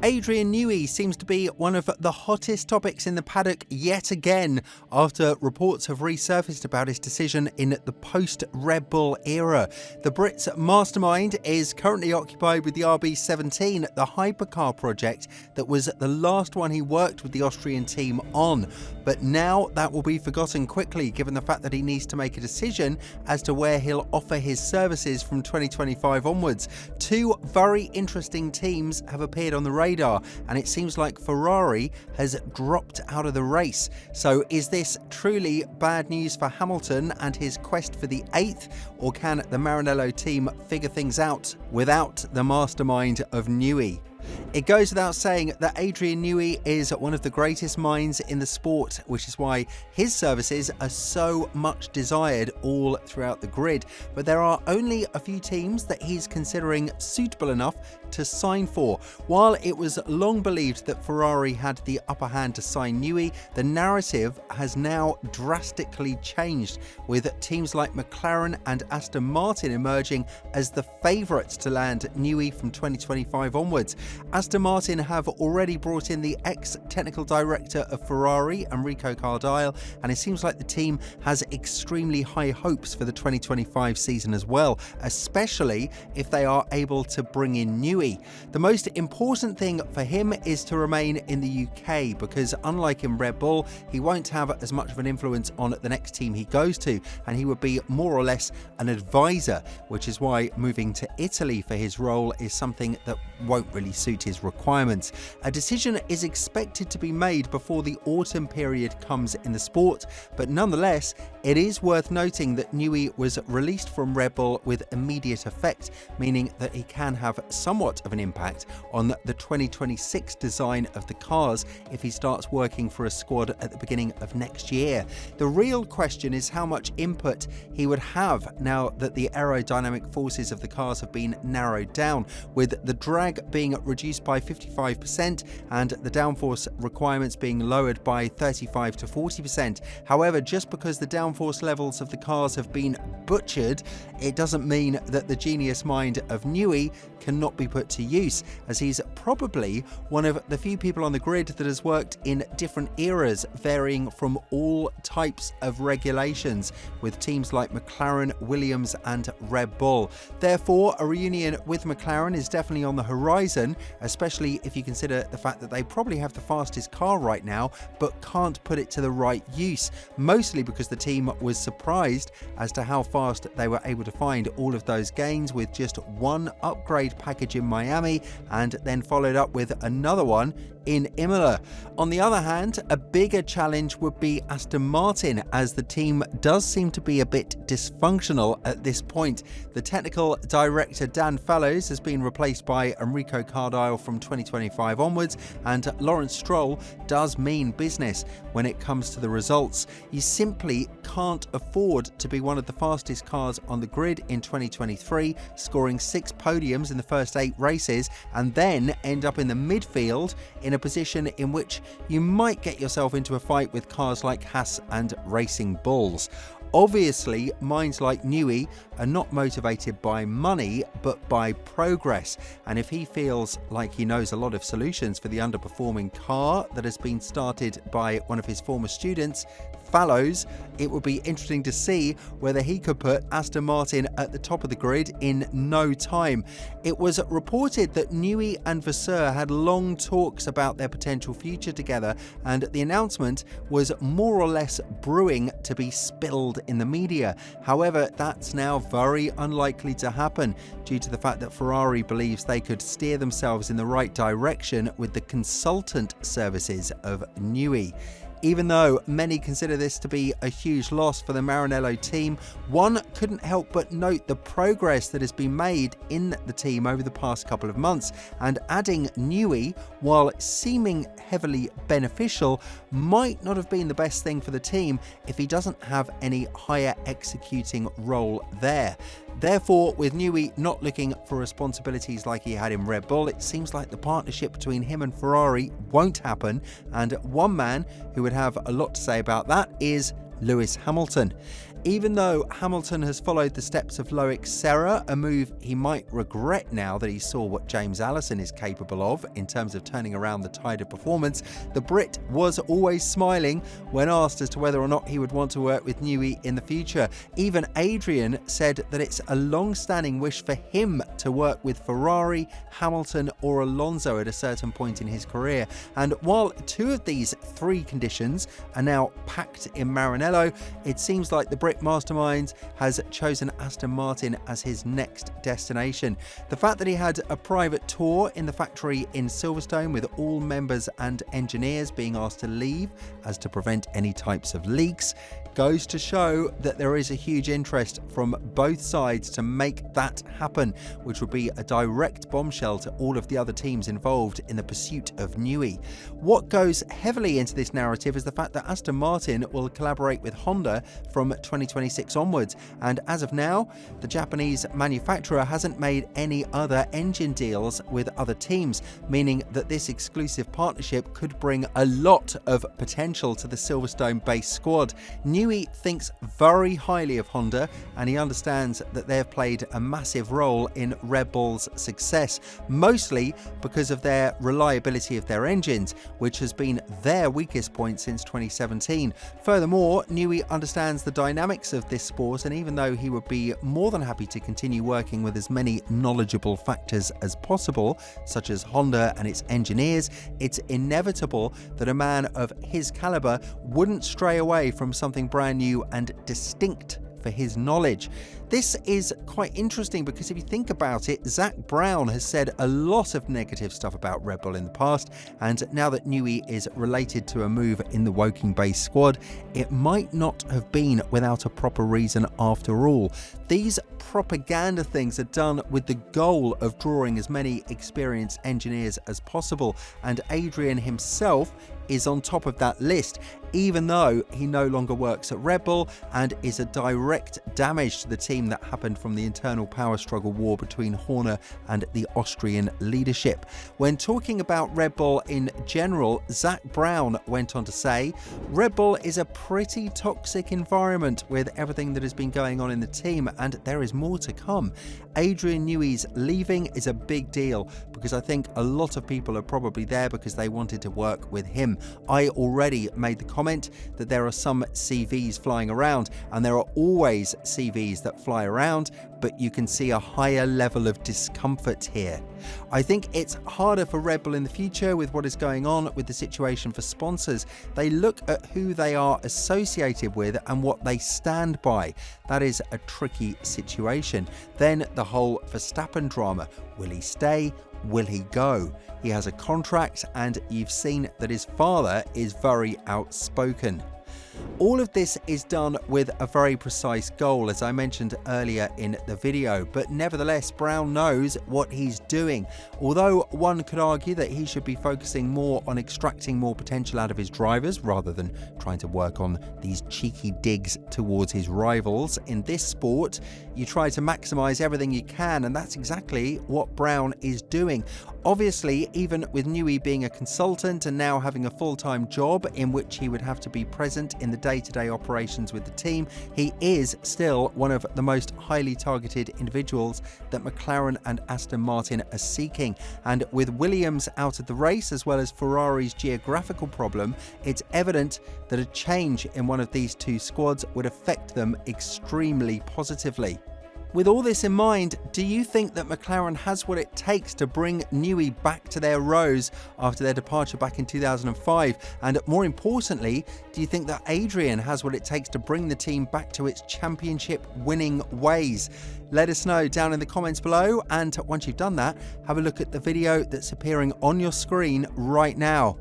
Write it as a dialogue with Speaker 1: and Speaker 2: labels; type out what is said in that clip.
Speaker 1: Adrian Newey seems to be one of the hottest topics in the paddock yet again after reports have resurfaced about his decision in the post-Red Bull era. The Brit's mastermind is currently occupied with the RB17, the hypercar project that was the last one he worked with the Austrian team on. But now that will be forgotten quickly given the fact that he needs to make a decision as to where he'll offer his services from 2025 onwards. Two very interesting teams have appeared on the radar, and it seems like Ferrari has dropped out of the race. So is this truly bad news for Hamilton and his quest for the 8th, or can the Maranello team figure things out without the mastermind of Newey? It goes without saying that Adrian Newey is one of the greatest minds in the sport, which is why his services are so much desired all throughout the grid. But there are only a few teams that he's considering suitable enough to sign for. While it was long believed that Ferrari had the upper hand to sign Newey, the narrative has now drastically changed, with teams like McLaren and Aston Martin emerging as the favourites to land Newey from 2025 onwards. Aston Martin have already brought in the ex-technical director of Ferrari, Enrico Cardile, and it seems like the team has extremely high hopes for the 2025 season as well, especially if they are able to bring in Newey. The most important thing for him is to remain in the UK, because unlike in Red Bull, he won't have as much of an influence on the next team he goes to, and he would be more or less an advisor, which is why moving to Italy for his role is something that won't really suit his requirements. A decision is expected to be made before the autumn period comes in the sport, but nonetheless, it is worth noting that Newey was released from Red Bull with immediate effect, meaning that he can have somewhat of an impact on the 2026 design of the cars if he starts working for a squad at the beginning of next year. The real question is how much input he would have now that the aerodynamic forces of the cars have been narrowed down, with the drag being reduced by 55% and the downforce requirements being lowered by 35 to 40%. However, just because the downforce levels of the cars have been butchered, it doesn't mean that the genius mind of Newey cannot be put to use, as he's probably one of the few people on the grid that has worked in different eras, varying from all types of regulations, with teams like McLaren, Williams and Red Bull. Therefore, a reunion with McLaren is definitely on the horizon, especially if you consider the fact that they probably have the fastest car right now, but can't put it to the right use, mostly because the team was surprised as to how fast they were able to find all of those gains with just one upgrade package in Miami, and then followed up with another one in Imola. On the other hand, a bigger challenge would be Aston Martin, as the team does seem to be a bit dysfunctional at this point. The technical director Dan Fallows has been replaced by Enrico Cardile from 2025 onwards, and Lawrence Stroll does mean business when it comes to the results. You simply can't afford to be one of the fastest cars on the grid in 2023, scoring 6 podiums in the first 8 races, and then end up in the midfield in a position in which you might get yourself into a fight with cars like Haas and Racing Bulls. Obviously, minds like Newey are not motivated by money, but by progress. And if he feels like he knows a lot of solutions for the underperforming car that has been started by one of his former students, Fallows, it would be interesting to see whether he could put Aston Martin at the top of the grid in no time. It was reported that Newey and Vasseur had long talks about their potential future together, and the announcement was more or less brewing to be spilled in the media. However, that's now very unlikely to happen due to the fact that Ferrari believes they could steer themselves in the right direction with the consultant services of Newey. Even though many consider this to be a huge loss for the Maranello team, one couldn't help but note the progress that has been made in the team over the past couple of months, and adding Newey, while seeming heavily beneficial, might not have been the best thing for the team if he doesn't have any higher executing role there. Therefore, with Newey not looking for responsibilities like he had in Red Bull, it seems like the partnership between him and Ferrari won't happen, and one man who would have a lot to say about that is Lewis Hamilton. Even though Hamilton has followed the steps of Loic Serra, a move he might regret now that he saw what James Allison is capable of in terms of turning around the tide of performance, the Brit was always smiling when asked as to whether or not he would want to work with Newey in the future. Even Adrian said that it's a long-standing wish for him to work with Ferrari, Hamilton or Alonso at a certain point in his career. And while two of these three conditions are now packed in Maranello, it seems like the Brit mastermind has chosen Aston Martin as his next destination. The fact that he had a private tour in the factory in Silverstone with all members and engineers being asked to leave as to prevent any types of leaks goes to show that there is a huge interest from both sides to make that happen, which would be a direct bombshell to all of the other teams involved in the pursuit of Newey. What goes heavily into this narrative is the fact that Aston Martin will collaborate with Honda from 2026 onwards, and as of now, the Japanese manufacturer hasn't made any other engine deals with other teams, meaning that this exclusive partnership could bring a lot of potential to the Silverstone-based squad. Newey thinks very highly of Honda, and he understands that they've played a massive role in Red Bull's success, mostly because of their reliability of their engines, which has been their weakest point since 2017. Furthermore, Newey understands the dynamics of this sport, and even though he would be more than happy to continue working with as many knowledgeable factors as possible, such as Honda and its engineers, it's inevitable that a man of his caliber wouldn't stray away from something brand new and distinct for his knowledge. This is quite interesting because if you think about it, Zak Brown has said a lot of negative stuff about Red Bull in the past, and now that Newey is related to a move in the Woking-based squad, it might not have been without a proper reason after all. These propaganda things are done with the goal of drawing as many experienced engineers as possible, and Adrian himself is on top of that list, even though he no longer works at Red Bull and is a direct damage to the team that happened from the internal power struggle war between Horner and the Austrian leadership. When talking about Red Bull in general, Zak Brown went on to say, Red Bull is a pretty toxic environment with everything that has been going on in the team, and there is more to come. Adrian Newey's leaving is a big deal because I think a lot of people are probably there because they wanted to work with him. I already made the comment that there are some CVs flying around, and there are always CVs that fly around, but you can see a higher level of discomfort here. I think it's harder for Red Bull in the future with what is going on with the situation for sponsors. They look at who they are associated with and what they stand by. That is a tricky situation. Then the whole Verstappen drama. Will he stay? Will he go? He has a contract, and you've seen that his father is very outspoken. All of this is done with a very precise goal, as I mentioned earlier in the video, but nevertheless, Brown knows what he's doing. Although one could argue that he should be focusing more on extracting more potential out of his drivers rather than trying to work on these cheeky digs towards his rivals. In this sport, you try to maximize everything you can, and that's exactly what Brown is doing. Obviously, even with Newey being a consultant and now having a full-time job in which he would have to be present in the day-to-day operations with the team, he is still one of the most highly targeted individuals that McLaren and Aston Martin are seeking. And with Williams out of the race, as well as Ferrari's geographical problem, it's evident that a change in one of these two squads would affect them extremely positively. With all this in mind, do you think that McLaren has what it takes to bring Newey back to their rows after their departure back in 2005? And more importantly, do you think that Adrian has what it takes to bring the team back to its championship winning ways? Let us know down in the comments below, and once you've done that, have a look at the video that's appearing on your screen right now.